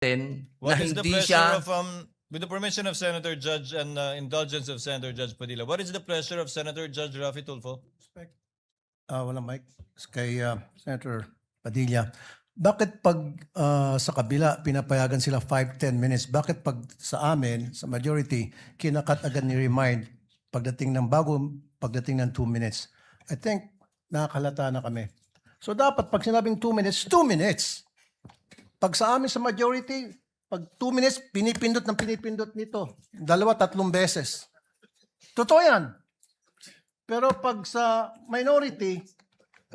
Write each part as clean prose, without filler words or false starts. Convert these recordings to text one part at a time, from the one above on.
na What is the hindi pressure siya... of, with the permission of Senator Judge and indulgence of Senator Judge Padilla, what is the pressure of Senator Judge Rafi Tulfo? Walang mic. Kay Senator Padilla. Bakit pag sa kabila pinapayagan sila 5-10 minutes, bakit pag sa amin, sa majority, kinakat agad ni remind pagdating ng pagdating ng 2 minutes? I think nakakalata na kami. So dapat pag sinabing 2 minutes, 2 minutes. Pag sa amin sa majority, pag 2 minutes, pinipindot nito. 2-3 beses. Totoo yan. Pero pag sa minority,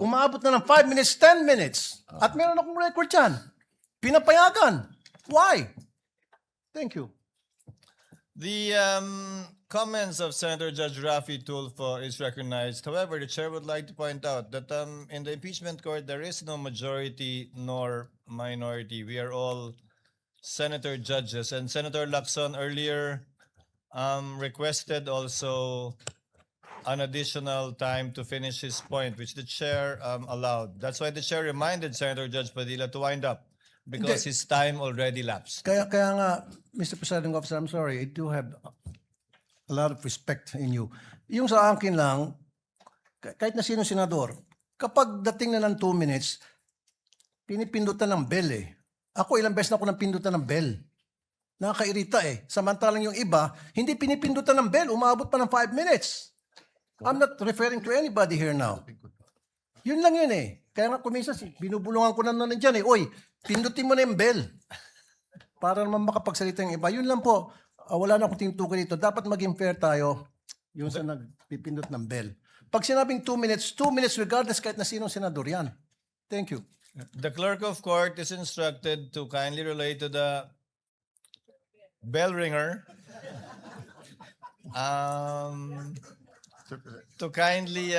umaabot na ng 5 minutes, 10 minutes. At meron akong record yan. Pinapayagan. Why? Thank you. The comments of Senator Judge Rafi Tulfo is recognized. However, the chair would like to point out that in the impeachment court, there is no majority nor minority. We are all senator judges. And Senator Lacson earlier requested also an additional time to finish his point, which the chair allowed. That's why the chair reminded Senator Judge Padilla to wind up because his time already lapsed. Kaya nga, Mr. Presiding Officer, I'm sorry, I do have a lot of respect in you. Yung sa akin lang, kahit na sino senador, kapag dating na ng 2 minutes, pinipindutan ng bell eh. Ako ilang beses na ako nang pindutan ng bell. Nakakairita eh. Samantalang yung iba, hindi pinipindutan ng bell, umabot pa ng 5 minutes. I'm not referring to anybody here now. Yun lang yun eh. Kaya nga kumisas, binubulungan ko na nandiyan eh. Oy, pindutin mo na yung bell. Para naman makapagsalita yung iba. Yun lang po. Wala na akong tinutukoy dito. Dapat maging fair tayo yung sa nagpipindot ng bell. Pag sinabing 2 minutes regardless kahit na sinong senador yan. Thank you. The clerk of court is instructed to kindly relate to the bell ringer to kindly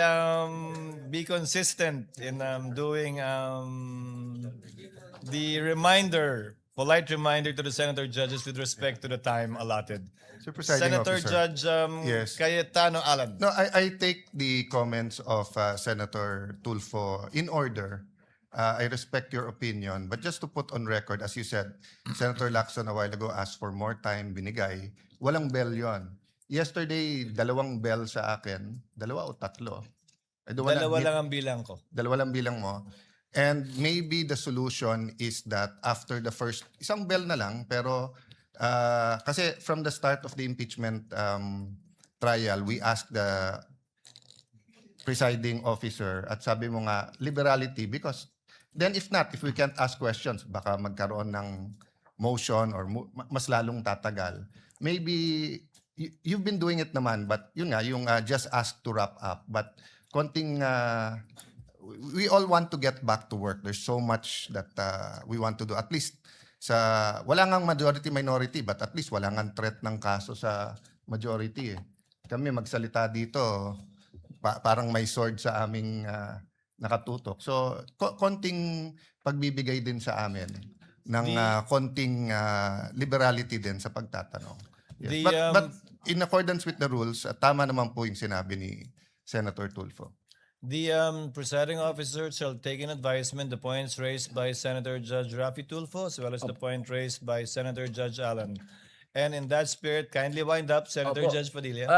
be consistent in doing the polite reminder to the senator judges with respect to the time allotted. Senator Officer. Judge Yes. Cayetano Alan. No, I take the comments of Senator Tulfo in order. I respect your opinion, but just to put on record, as you said, Senator Lacson a while ago asked for more time, binigay. Walang bell yon. Yesterday, 2 bell sa akin. 2 o 3? Dalawa lang ang bilang ko. 2 lang bilang mo. And maybe the solution is that after the first, isang bell na lang, pero kasi from the start of the impeachment trial, we asked the presiding officer at sabi mo nga, liberality, because then if we can't ask questions, baka magkaroon ng motion or mas lalong tatagal. Maybe you've been doing it naman, but yun nga, yung just ask to wrap up. But konting, we all want to get back to work. There's so much that we want to do. At least, wala ngang majority-minority, but at least wala ngang threat ng kaso sa majority. Eh. Kami magsalita dito, parang may sword sa aming nakatutok. So, konting pagbibigay din sa amin ng konting liberality din sa pagtatanong. Yes. But in accordance with the rules, tama naman po yung sinabi ni Senator Tulfo. The presiding officer shall take in advisement the points raised by Senator Judge Rafi Tulfo as well as the point raised by Senator Judge Allen. And in that spirit, kindly wind up, Senator Judge Padilla.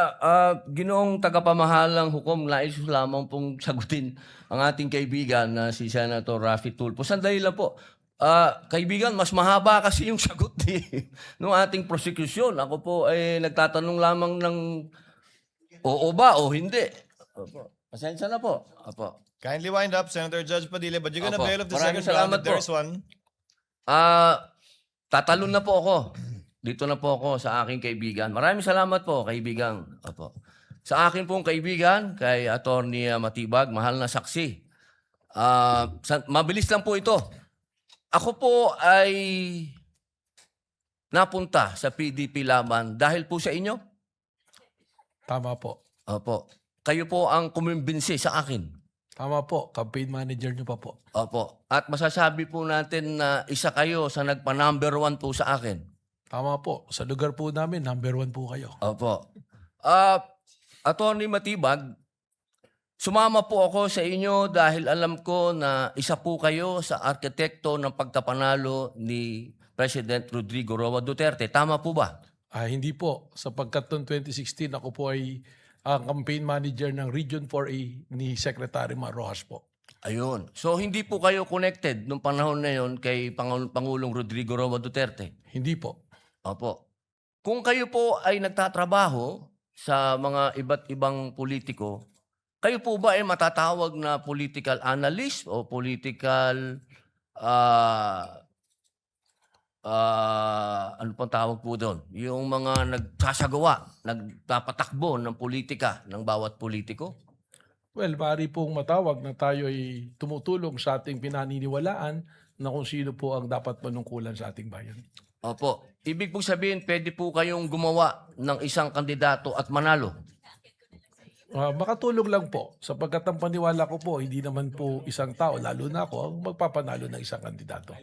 Ginoong tagapamahalang hukom, nais ko lamang pong sagutin ang ating kaibigan na si Senator Rafi Tulfo. Sandali lang po. Kaibigan, mas mahaba kasi yung sagot ng ating prosecution. Ako po ay nagtatanong lamang ng oo ba o hindi. Opo. Pasensya na po. Opo. Kindly wind up, Senator Judge Padilla, but you're gonna Opo. bail of the Maraming second round if salamat po. there's one. Tatalon na po ako. Dito na po ako sa aking kaibigan. Maraming salamat po, kaibigan. Opo. Sa akin pong kaibigan, kay Attorney Matibag, mahal na saksi. Mabilis lang po ito. Ako po ay napunta sa PDP Laban dahil po sa inyo. Tama po. Opo. Kayo po ang kumimbinsi sa akin. Tama po. Campaign manager nyo pa po. Opo. At masasabi po natin na isa kayo sa nagpa-number 1 po sa akin. Tama po. Sa lugar po namin, number 1 po kayo. Opo. Attorney Matibag, sumama po ako sa inyo dahil alam ko na isa po kayo sa arkitekto ng pagkapanalo ni President Rodrigo Roa Duterte. Tama po ba? Hindi po. Sapagkat noong 2016, ako po ay ang campaign manager ng Region 4A ni Secretary Mar Rojas po. Ayun. So hindi po kayo connected nung panahon na yon kay Pangulong Rodrigo Roa Duterte? Hindi po. Opo. Kung kayo po ay nagtatrabaho sa mga iba't ibang politiko, kayo po ba ay matatawag na political analyst o political ano pang tawag po doon? Yung mga nagsasagawa, nagpapatakbo ng politika ng bawat politiko? Well, maaari pong matawag na tayo ay tumutulong sa ating pinaniniwalaan na kung sino po ang dapat manungkulan sa ating bayan. Opo. Ibig po sabihin, pwede po kayong gumawa ng isang kandidato at manalo. Makatulong lang po. Sapagkat ang paniwala ko po, hindi naman po isang tao, lalo na ako, ang magpapanalo ng isang kandidato.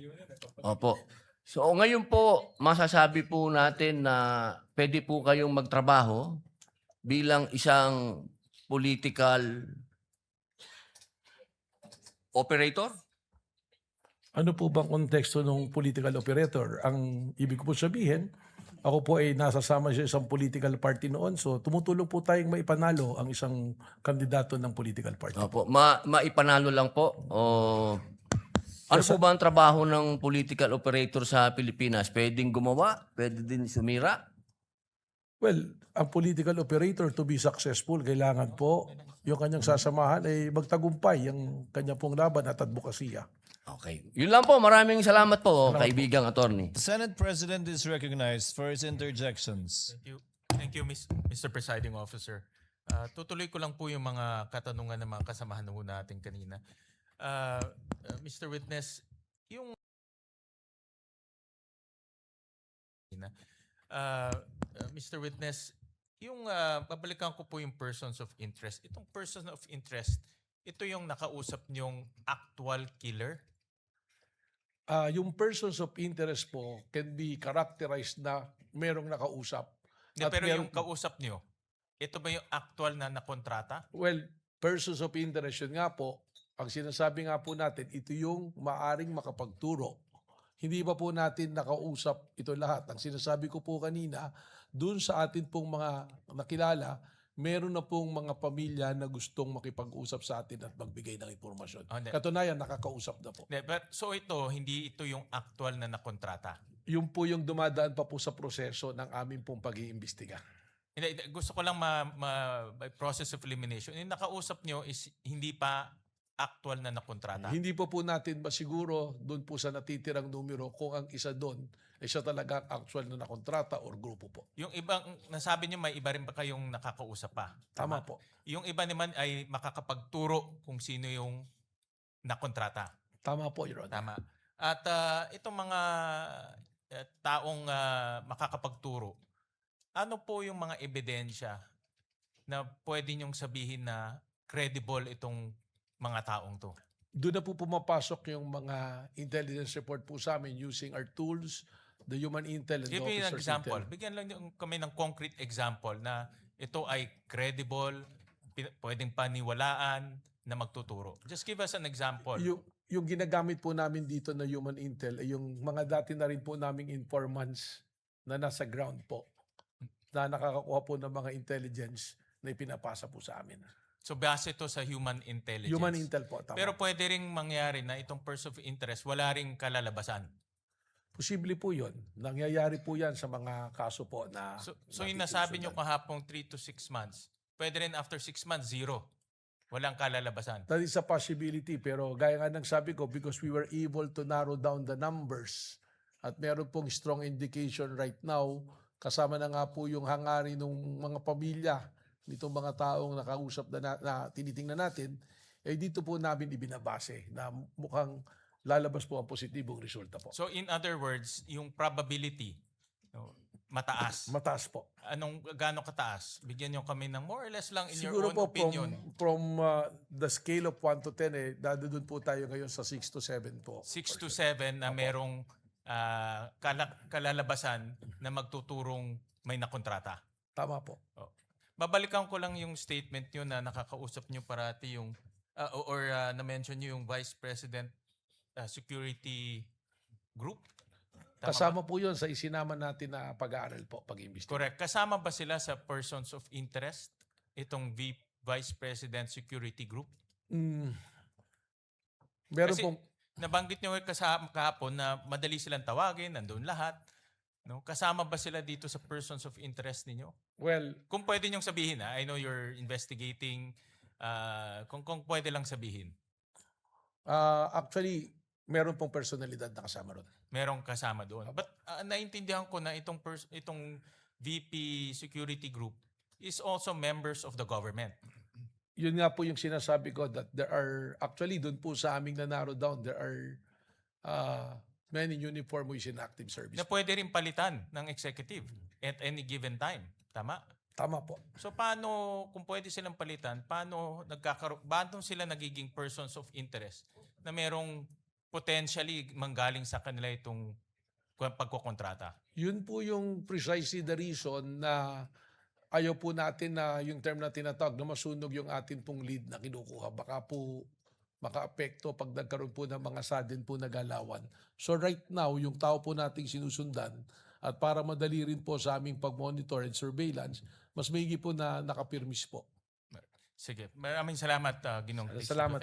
Opo. So ngayon po, masasabi po natin na pwede po kayong magtrabaho bilang isang political operator? Ano po bang konteksto ng political operator? Ang ibig ko po sabihin, ako po ay nasasama sa isang political party noon. So tumutulong po tayong maipanalo ang isang kandidato ng political party. Opo. Maipanalo lang po? O ano po ba ang trabaho ng political operator sa Pilipinas? Pwedeng gumawa? Pwede din sumira? Well, ang political operator to be successful, kailangan po yung kanyang sasamahan ay magtagumpay ang kanya pong laban at advokasya. Okay. Yun lang po. Maraming salamat po, kaibigang attorney. The Senate President is recognized for his interjections. Thank you, Mr. Presiding Officer. Tutuloy ko lang po yung mga katanungan ng mga kasamahan mo natin kanina. Mr. Witness, yung Mr. Witness, yung babalikan ko po yung persons of interest. Itong person of interest, ito yung nakausap niyong actual killer? Yung persons of interest po can be characterized na merong nakausap. Hindi, At pero meron- yung kausap niyo, ito ba yung actual na nakontrata? Well, persons of interest yun nga po, ang sinasabi nga po natin, ito yung maaring makapagturo. Hindi ba po natin nakausap ito lahat? Ang sinasabi ko po kanina, dun sa atin pong mga nakilala, meron na pong mga pamilya na gustong makipag-usap sa atin at magbigay ng impormasyon. Oh, hindi. Katunayan, nakakausap na po. So hindi ito yung actual na nakontrata? Yun po yung dumadaan pa po sa proseso ng aming pong pag-iimbestiga. Hindi, gusto ko lang by process of elimination. Yung nakausap nyo is hindi pa actual na nakontrata. Hindi po natin masiguro doon po sa natitirang numero kung ang isa doon ay siya talaga ang actual na nakontrata or grupo po. Yung ibang, nasabi nyo may iba rin ba kayong nakakausap pa? Tama po. Yung iba naman ay makakapagturo kung sino yung nakontrata. Tama po, Your Honor. Tama. At itong mga taong makakapagturo, ano po yung mga ebidensya na pwede nyong sabihin na credible itong mga taong to? Doon na po pumapasok yung mga intelligence report po sa amin using our tools, the human intel and the Give me an officer's example. intel. Bigyan lang kami ng concrete example na ito ay credible, pwedeng paniwalaan na magtuturo. Just give us an example. Yung ginagamit po namin dito na human intel ay yung mga dati na rin po naming informants na nasa ground po na nakakakuha po ng mga intelligence na ipinapasa po sa amin. So base ito sa human intelligence. Human intel po, tama. Pero pwede ring mangyari na itong person of interest wala ring kalalabasan. Posible po yun. Nangyayari po yan sa mga kaso po na... So yung nasabi nyo kahapong 3 to 6 months, pwede rin after 6 months, 0. Walang kalalabasan. That is a possibility. Pero gaya nga ng sabi ko, because we were able to narrow down the numbers at meron pong strong indication right now, kasama na nga po yung hangarin ng mga pamilya nitong mga taong nakausap na tinitingnan natin, eh dito po namin ibinabase na mukhang lalabas po ang positibong resulta po. So in other words, yung probability, mataas. Mataas po. Gaano kataas? Bigyan nyo kami ng more or less lang in Siguro your own po opinion. from the scale of 1 to 10, doon po tayo ngayon sa 6 to 7 po. 6 to 7 na merong kalalabasan na magtuturong may nakontrata. Tama po. Babalikan ko lang yung statement nyo na nakakausap nyo parati yung na-mention nyo yung Vice President Security Group. Tama Kasama po yun sa isinama natin na pag-aaral po, pag-imbestiga. Correct. Kasama ba sila sa persons of interest? Itong Vice President Security Group? Meron Kasi pong, nabanggit nyo kahapon na madali silang tawagin, nandun lahat. No? Kasama ba sila dito sa persons of interest ninyo? well, Kung pwede nyong sabihin, I know you're investigating, kung pwede lang sabihin, actually, meron pong personalidad na kasama ron. merong kasama doon. But naintindihan ko na itong VP Security Group is also members of the government. Yun nga po yung sinasabi ko that there are, actually doon po sa aming na-narrow down, there are many uniform who is in active service. Na pwede rin palitan ng executive at any given time. Tama? Tama po. So paano, kung pwede silang palitan, paano sila nagiging persons of interest na merong potentially manggaling sa kanila itong pagkukontrata? Yun po yung precisely the reason na ayaw po natin na yung term na tinatawag na masunog yung atin pong lead na kinukuha. Baka po maka-apekto pag nagkaroon po ng mga sudden po na galawan. So right now, yung tao po nating sinusundan at para madali rin po sa aming pag-monitor and surveillance, mas maigi po na nakapirmis po. Sige. Maraming salamat, Ginong Christopher. Salamat